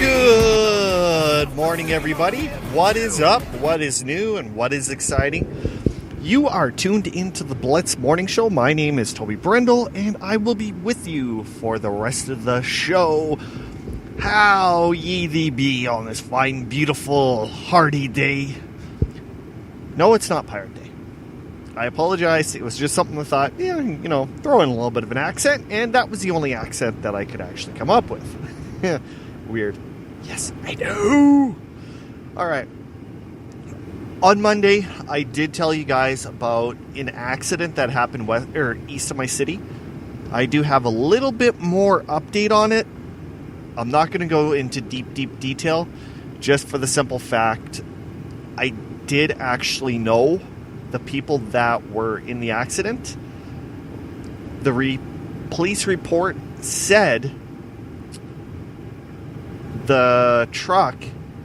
Good morning, everybody. What is up? What is new? And what is exciting? You are tuned into the Blitz Morning Show. My name is Toby Brendel, and I will be with you for the rest of the show. How ye thee be on this fine, beautiful, hearty day. No, it's not Pirate Day. I apologize. It was just something I thought, throw in a little bit of an accent, and that was the only accent that I could actually come up with. Weird. Yes, I know. All right. On Monday, I did tell you guys about an accident that happened east of my city. I do have a little bit more update on it. I'm not going to go into deep detail, just for the simple fact I did actually know the people that were in the accident. The police report said the truck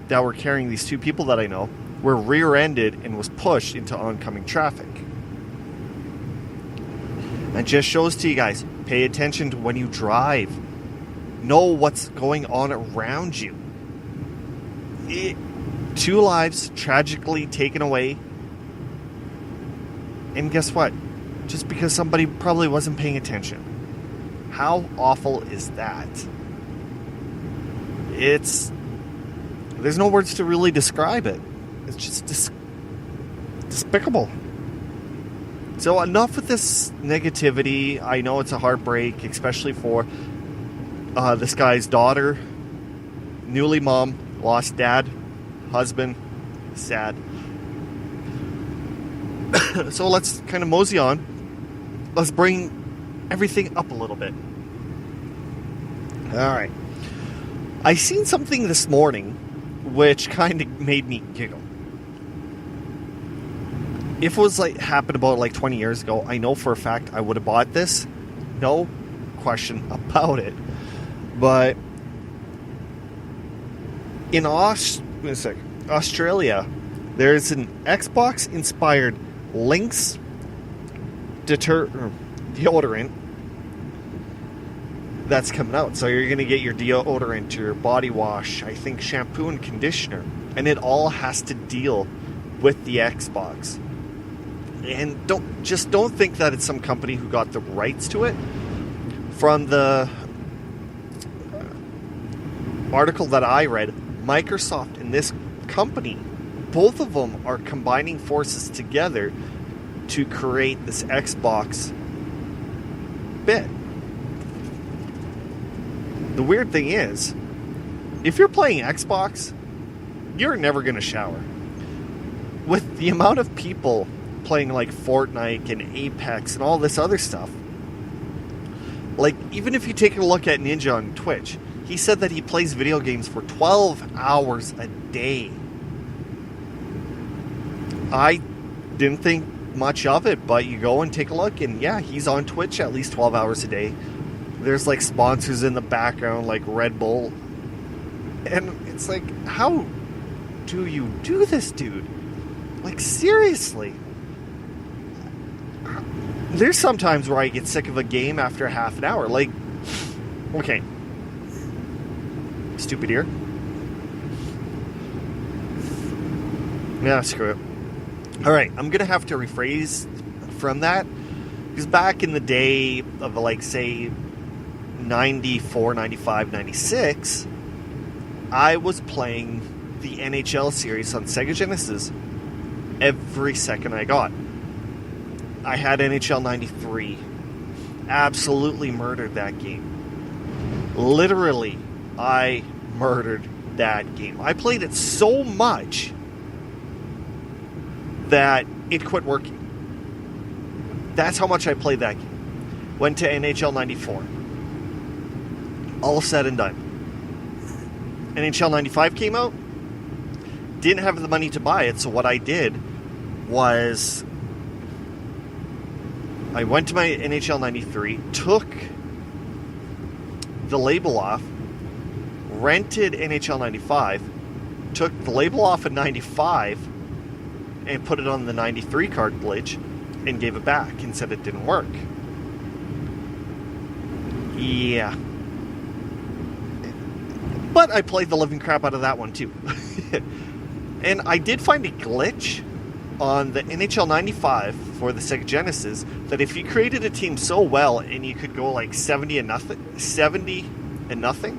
that were carrying these two people that I know were rear-ended and was pushed into oncoming traffic. It just shows to you guys, pay attention to when you drive. Know what's going on around you. Two lives tragically taken away. And guess what? Just because somebody probably wasn't paying attention. How awful is that? There's no words to really describe it. It's just despicable. So enough with this negativity. I know it's a heartbreak, especially for this guy's daughter. Newly mom, lost dad, husband, sad. So let's kind of mosey on. Let's bring everything up a little bit. All right. I seen something this morning which kind of made me giggle. If it was happened about 20 years ago, I know for a fact I would have bought this. No question about it. But in Australia, there's an Xbox-inspired Lynx deodorant that's coming out. So you're going to get your deodorant, your body wash, I think shampoo and conditioner. And it all has to deal with the Xbox. And don't think that it's some company who got the rights to it. From the article that I read, Microsoft and this company, both of them are combining forces together to create this Xbox bit. The weird thing is, if you're playing Xbox, you're never going to shower. With the amount of people playing Fortnite and Apex and all this other stuff, even if you take a look at Ninja on Twitch, he said that he plays video games for 12 hours a day. I didn't think much of it, but you go and take a look, and yeah, he's on Twitch at least 12 hours a day. There's sponsors in the background like Red Bull. And it's how do you do this, dude? Seriously. There's sometimes where I get sick of a game after half an hour. Okay. Stupid ear. Yeah, screw it. Alright, I'm going to have to rephrase from that. Because back in the day of, say, 94, 95, 96, I was playing the NHL series on Sega Genesis every second I got. I had NHL 93. Absolutely murdered that game. Literally, I murdered that game. I played it so much that it quit working. That's how much I played that game. Went to NHL 94. All said and done. NHL 95 came out. Didn't have the money to buy it, so what I did was I went to my NHL 93, took the label off, rented NHL 95, took the label off of 95, and put it on the 93 cartridge and gave it back and said it didn't work. Yeah. But I played the living crap out of that one too. And I did find a glitch on the NHL 95 for the Sega Genesis that if you created a team so well and you could go like 70 and nothing,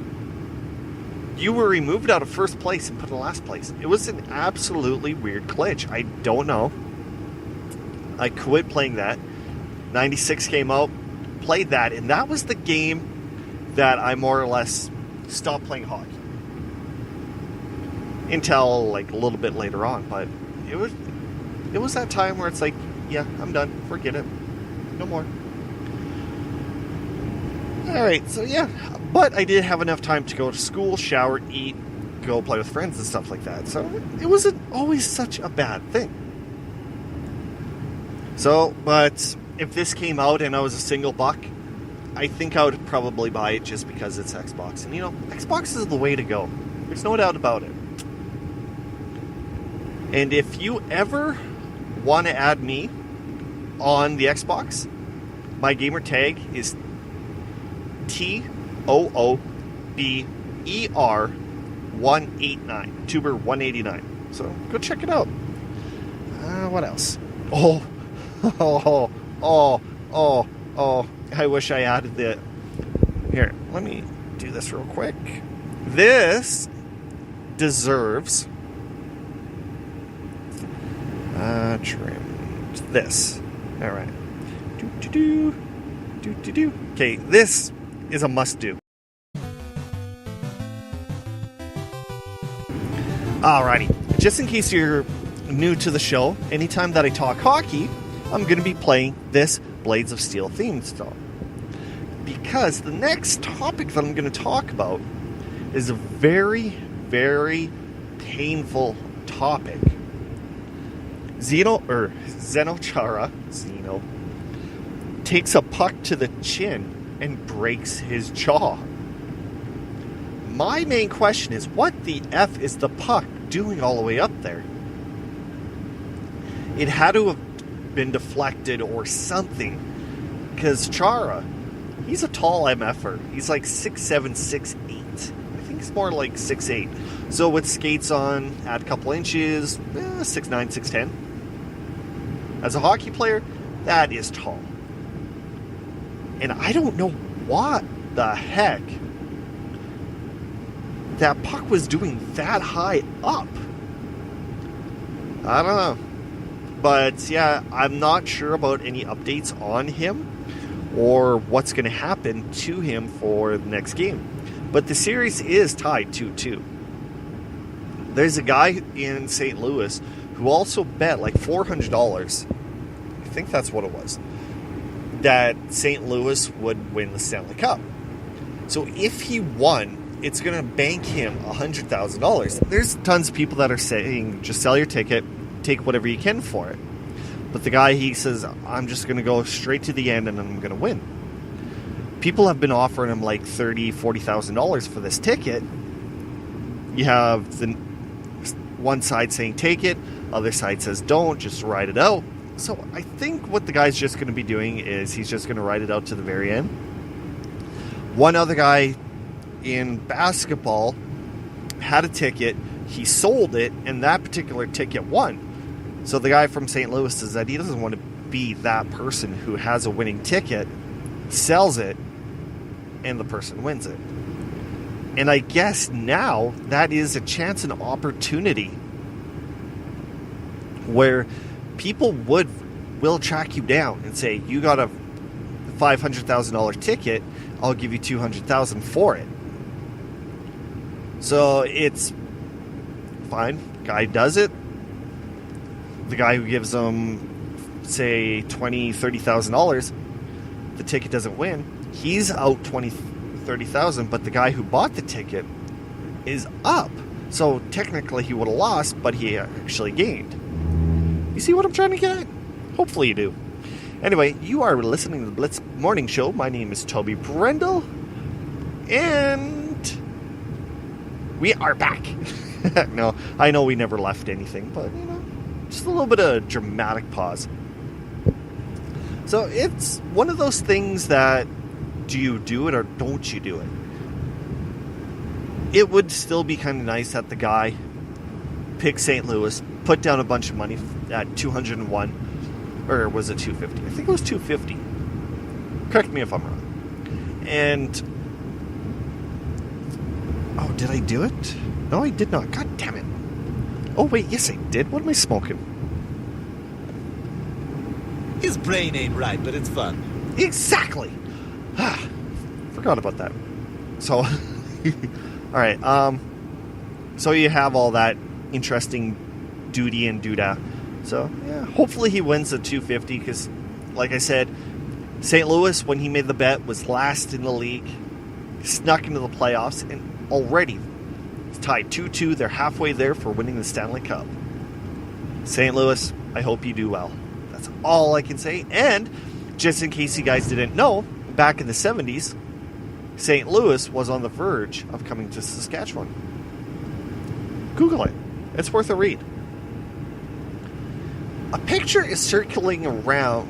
you were removed out of first place and put in last place. It was an absolutely weird glitch. I don't know. I quit playing that. 96 came out, played that, and that was the game that I more or less stopped playing hockey. Until like a little bit later on, but it was that time where it's like, yeah, I'm done. Forget it. No more. Alright, so yeah. But I did have enough time to go to school, shower, eat, go play with friends and stuff like that. So it wasn't always such a bad thing. So, but if this came out and I was a single buck, I think I would probably buy it just because it's Xbox. And you know, Xbox is the way to go. There's no doubt about it. And if you ever want to add me on the Xbox, my gamer tag is TOOBER189. Tuber189. So go check it out. What else? Oh. I wish I added the... Here, let me do this real quick. This deserves... trimmed. This. Alright. Okay, this is a must-do. Alrighty. Just in case you're new to the show, anytime that I talk hockey, I'm going to be playing this Blades of Steel theme song. Because the next topic that I'm going to talk about is a very, very painful topic. Zeno takes a puck to the chin and breaks his jaw. My main question is, what the F is the puck doing all the way up there? It had to have been deflected or something, because Chara, he's a tall MFer. He's like 6'7", 6'8". I think he's more like 6'8". So with skates on, add a couple inches, 6'9", 6'10". As a hockey player, that is tall. And I don't know what the heck that puck was doing that high up. I don't know. But yeah, I'm not sure about any updates on him or what's going to happen to him for the next game. But the series is tied 2-2. There's a guy in St. Louis who also bet like $400, I think that's what it was, that St. Louis would win the Stanley Cup. So if he won, it's going to bank him $100,000. There's tons of people that are saying, just sell your ticket, take whatever you can for it. But the guy, he says, I'm just going to go straight to the end and I'm going to win. People have been offering him like $30,000, $40,000 for this ticket. You have the one side saying take it, other side says don't, just ride it out. So I think what the guy's just going to be doing is he's just going to ride it out to the very end. One other guy in basketball had a ticket, he sold it, and that particular ticket won. So the guy from St. Louis says that he doesn't want to be that person who has a winning ticket, sells it, and the person wins it. And I guess now that is a chance and opportunity where people will track you down and say, you got a $500,000 ticket, I'll give you $200,000 for it. So it's fine. Guy does it. The guy who gives them, say, $20,000, $30,000, the ticket doesn't win. He's out $20,000, $30,000, but the guy who bought the ticket is up. So technically he would have lost, but he actually gained. You see what I'm trying to get at? Hopefully you do. Anyway, you are listening to the Blitz Morning Show. My name is Toby Brendel, and we are back. No, I know we never left anything, but, you know, just a little bit of dramatic pause. So it's one of those things that, do you do it or don't you do it? it would still be kind of nice that the guy picked St. Louis, put down a bunch of money at 201, or was it 250? I think it was 250. Correct me if I'm wrong. And oh, did I do it? No, I did not. God damn it. Oh wait, yes I did. What am I smoking? His brain ain't right, but it's fun. Exactly. Forgot about that. So, all right. So you have all that interesting duty and doodah. So yeah, hopefully he wins the 250 because, like I said, St. Louis, when he made the bet, was last in the league, snuck into the playoffs, and already it's tied 2-2. They're halfway there for winning the Stanley Cup. St. Louis, I hope you do well. That's all I can say. And just in case you guys didn't know, back in the 70s, St. Louis was on the verge of coming to Saskatchewan. Google it. It's worth a read. A picture is circulating around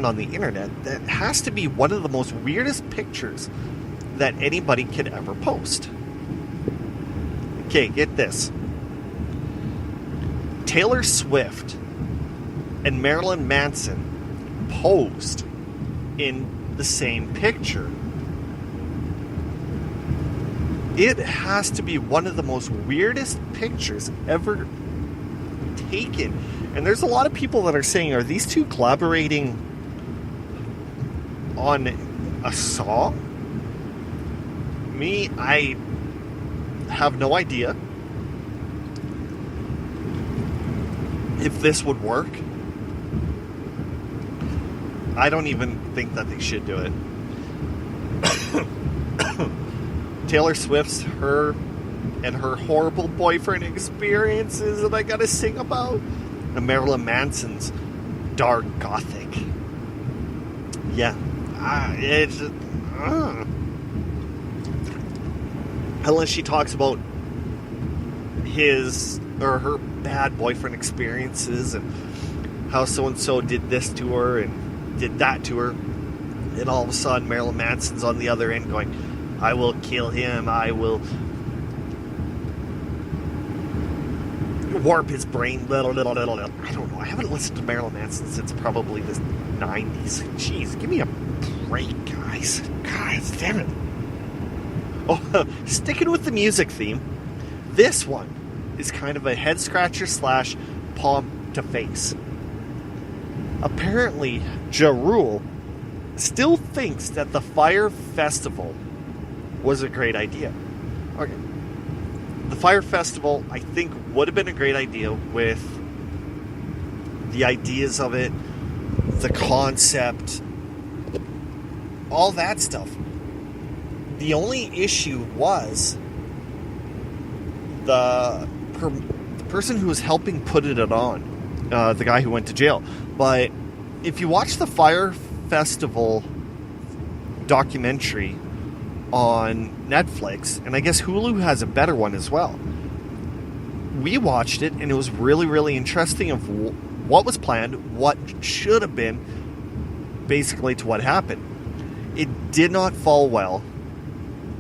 on the internet that has to be one of the most weirdest pictures that anybody could ever post. Okay, get this. Taylor Swift and Marilyn Manson posed in the same picture. It has to be one of the most weirdest pictures ever taken. And there's a lot of people that are saying, are these two collaborating on a song? Me, I have no idea if this would work. I don't even think that they should do it. Taylor Swift's her horrible boyfriend experiences that I gotta sing about. And Marilyn Manson's dark gothic. Yeah. It's unless she talks about his or her bad boyfriend experiences and how so-and-so did this to her and did that to her. And all of a sudden Marilyn Manson's on the other end going, I will kill him, I will warp his brain, I don't know. I haven't listened to Marilyn Manson since probably the 90s. Jeez, give me a break, guys. God damn it. Oh, sticking with the music theme, this one is kind of a head scratcher / palm to face. Apparently, Ja Rule still thinks that the Fire Festival was a great idea. Okay. The Fire Festival, I think, would have been a great idea with the ideas of it, the concept, all that stuff. The only issue was the person who was helping put it on, the guy who went to jail. But if you watch the Fire Festival documentary on Netflix, and I guess Hulu has a better one as well, we watched it and it was really, really interesting of what was planned, what should have been, basically to what happened. It did not fall well.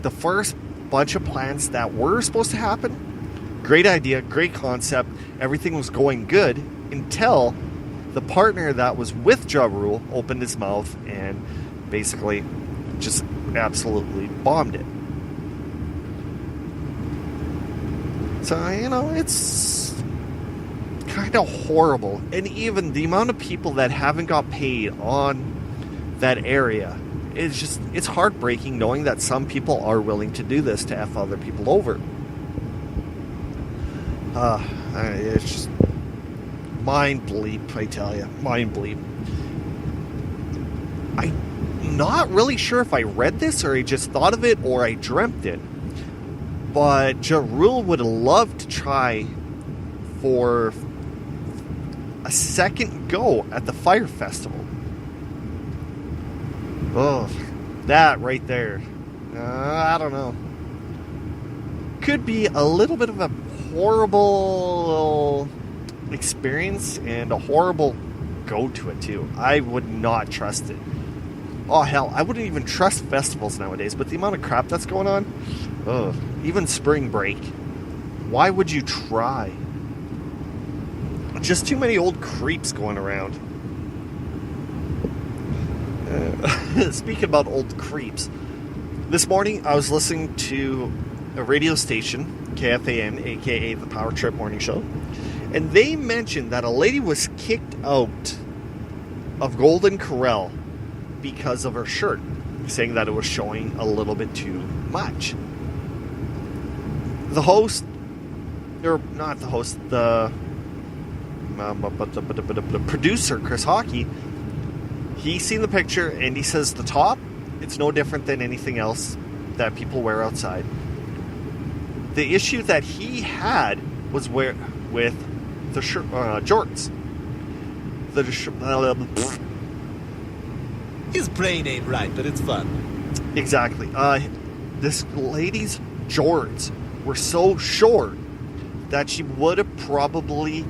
The first bunch of plans that were supposed to happen, great idea, great concept, everything was going good until the partner that was with Ja Rule opened his mouth and basically just absolutely bombed it. So, it's kind of horrible. And even the amount of people that haven't got paid on that area, it's heartbreaking knowing that some people are willing to do this to F other people over. It's just mind bleep, I tell you. Mind bleep. I'm not really sure if I read this or I just thought of it or I dreamt it. But Ja Rule would have loved to try for a second go at the Fire Festival. Oh, that right there. I don't know. Could be a little bit of a horrible experience and a horrible go to it too. I would not trust it. Oh, hell, I wouldn't even trust festivals nowadays, but the amount of crap that's going on, ugh, even spring break, why would you try? Just too many old creeps going around. Speaking about old creeps, this morning I was listening to a radio station, KFAN, aka the Power Trip Morning Show, and they mentioned that a lady was kicked out of Golden Corral because of her shirt, saying that it was showing a little bit too much. The host, or not the host, the producer, Chris Hockey, he seen the picture and he says the top, it's no different than anything else that people wear outside. The issue that he had was with the jorts. His brain ain't right, but it's fun. Exactly. This lady's jorts were so short that she would have probably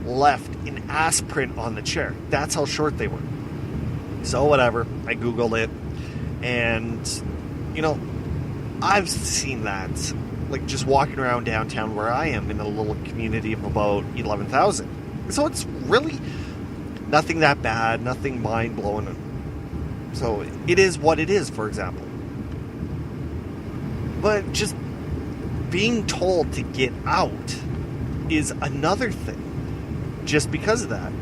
left an ass print on the chair. That's how short they were. So whatever, I Googled it, and, you know, I've seen that, like, just walking around downtown where I am in a little community of about 11,000. So it's really nothing that bad, nothing mind-blowing. So it is what it is, for example. But just being told to get out is another thing, just because of that.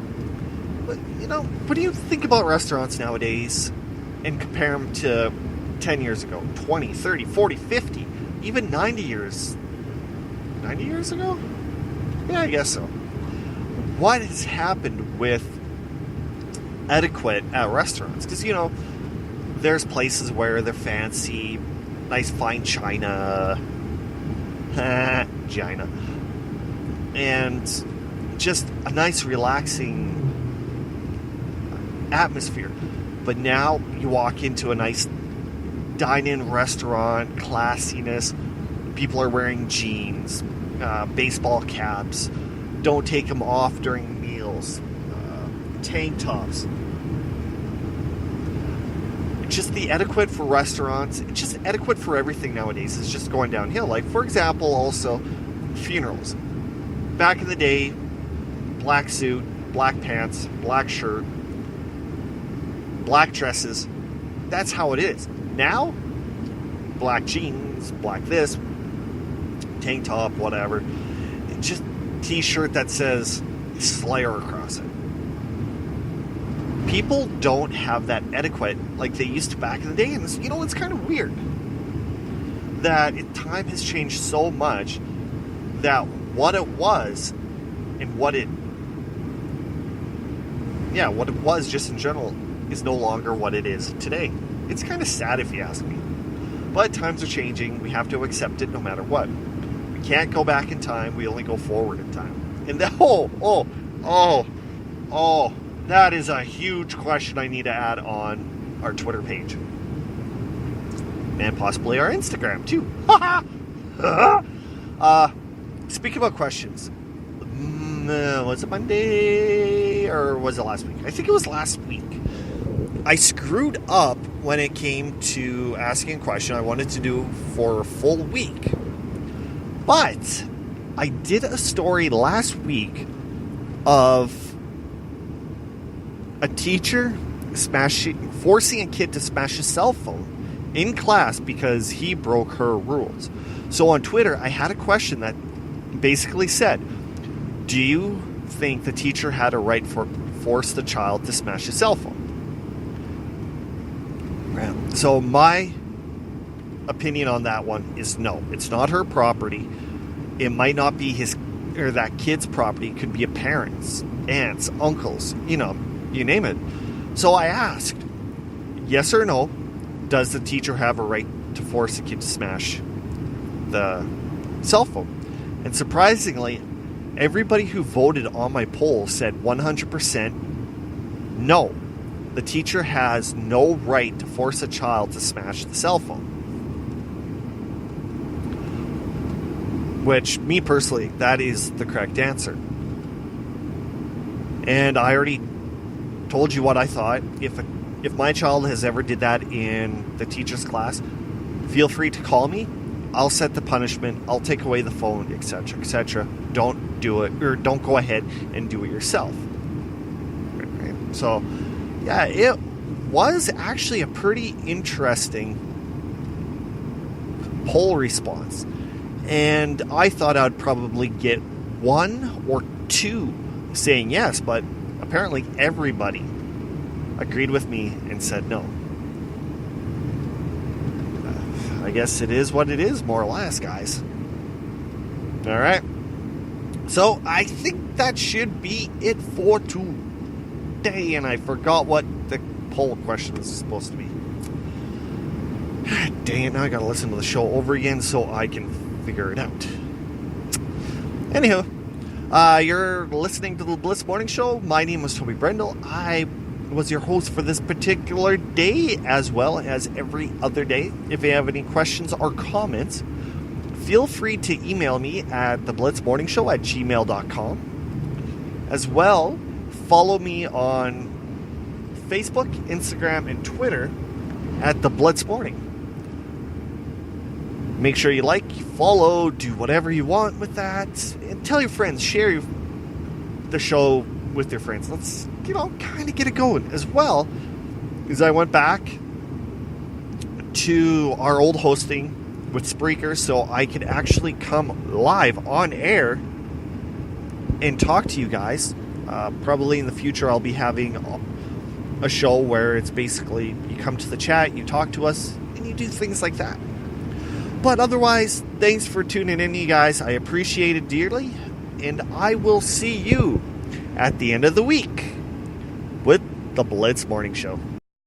But, you know, what do you think about restaurants nowadays and compare them to 10 years ago, 20, 30, 40, 50, even 90 years? 90 years ago? Yeah, I guess so. What has happened with etiquette at restaurants? Because, you know, there's places where they're fancy, nice fine china, China, and just a nice relaxing atmosphere. But now you walk into a nice dine-in restaurant, classiness, people are wearing jeans, baseball caps, don't take them off during meals, tank tops. Just the etiquette for restaurants, just etiquette for everything nowadays is just going downhill. Like, for example, also funerals. Back in the day, black suit, black pants, black shirt, black dresses. That's how it is. Now, black jeans, black this, tank top, whatever. Just t-shirt that says Slayer across it. People don't have that etiquette like they used to back in the day. And, you know, it's kind of weird that time has changed so much that what it was and what it was just in general is no longer what it is today. It's kind of sad if you ask me. But times are changing. We have to accept it no matter what. We can't go back in time. We only go forward in time. And that is a huge question I need to add on our Twitter page. And possibly our Instagram, too. Speaking about questions. Was it Monday or was it last week? I think it was last week. I screwed up when it came to asking a question I wanted to do for a full week. But I did a story last week of a teacher forcing a kid to smash his cell phone in class because he broke her rules. So on Twitter, I had a question that basically said, do you think the teacher had a right to force the child to smash his cell phone? So my opinion on that one is no. It's not her property. It might not be that kid's property. It could be a parent's, aunts, uncles, you know, you name it. So I asked, yes or no, does the teacher have a right to force a kid to smash the cell phone? And surprisingly, everybody who voted on my poll said 100% no. The teacher has no right to force a child to smash the cell phone. Which, me personally, that is the correct answer. And I already told you what I thought. If a if my child has ever did that in the teacher's class, feel free to call me. I'll set the punishment. I'll take away the phone, etc., etc. Don't do it, or don't go ahead and do it yourself. Okay. So, yeah, it was actually a pretty interesting poll response. And I thought I'd probably get one or two saying yes, but apparently everybody agreed with me and said no. I guess it is what it is, more or less, guys. All right. So I think that should be it for today. And I forgot what the poll question is supposed to be. Dang it, now I gotta listen to the show over again so I can figure it out. Anywho, you're listening to the Bliss Morning Show. My name is Toby Brendel. I was your host for this particular day, as well as every other day. If you have any questions or comments, feel free to email me at theblitzmorningshow@gmail.com. As well, follow me on Facebook, Instagram, and Twitter at The Blitz Morning. Make sure you like, follow, do whatever you want with that, and tell your friends, share the show with your friends. Let's, kind of get it going. As well as I went back to our old hosting with Spreaker so I could actually come live on air and talk to you guys. Probably in the future I'll be having a show where it's basically you come to the chat, you talk to us, and you do things like that. But otherwise, thanks for tuning in, you guys. I appreciate it dearly, and I will see you at the end of the week with the Blitz Morning Show.